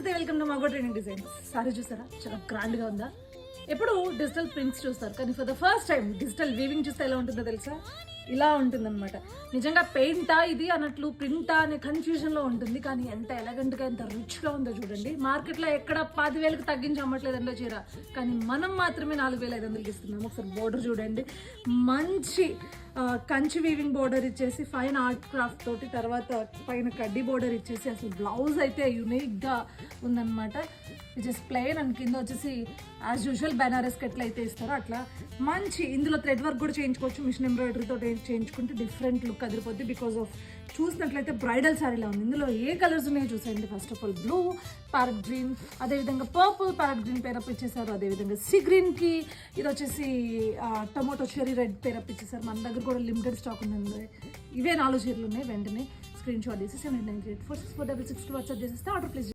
నమస్తే, welcome to Mago trending design. Sari చూసారా, చాలా గ్రాండ్ గా ఉందా? ఎప్పుడు డిజిటల్ ప్రింట్స్ చూస్తారు, కానీ for the first time digital weaving చూస్తే ఎలా ఉంటుందో తెలుసా? ఇలా ఉంటుందన్నమాట. నిజంగా పెయింటా ఇది అన్నట్లు, ప్రింటా అనే కన్ఫ్యూజన్లో ఉంటుంది. కానీ ఎంత ఎలగెంట్గా, ఎంత రిచ్గా ఉందో చూడండి. మార్కెట్లో ఎక్కడ 10,000కి తగ్గించి అమ్మట్లేదండో చీర, కానీ మనం మాత్రమే 4,500కి ఇస్తున్నాము. ఒకసారి బోర్డర్ చూడండి, మంచి కంచి వీవింగ్ బోర్డర్ ఇచ్చేసి ఫైన్ ఆర్ట్ క్రాఫ్ట్ తోటి, తర్వాత పైన కడ్డీ బోర్డర్ ఇచ్చేసి అసలు బ్లౌజ్ అయితే యూనిక్గా ఉందన్నమాట. విచ్ ఇస్ ప్లెయిన్ అండ్ కింద వచ్చేసి యాజ్ యూజువల్ బెనారస్కి ఎట్లా అయితే ఇస్తారో అట్లా మంచి, ఇందులో థ్రెడ్ వర్క్ కూడా చేయించుకోవచ్చు. మిషన్ ఎంబ్రాయిడరీతో చేయించుకుంటే డిఫరెంట్ లుక్ అదిరిపోద్ది. బికాస్ ఆఫ్ చూసినట్లయితే బ్రైడల్ శారీలా ఉంది. ఇందులో ఏ కలర్స్ ఉన్నాయో చూసేయండి. First of all blue, parrot green, అదేవిధంగా పర్పుల్ ప్యారెట్ గ్రీన్ పేరప్ ఇచ్చేసారు. అదేవిధంగా సీ గ్రీన్కి ఇది వచ్చేసి టొమాటో చెరీ రెడ్ పేరప్ ఇచ్చేసారు. మన దగ్గర కూడా లిమిటెడ్ స్టాక్ ఉంది. ఇవే 4 చీరలు ఉన్నాయి. వెంటనే స్క్రీన్ షాట్ తీసి 7998464662 వాట్సాప్ చేసేస్తే ఆర్డర్ ప్లేస్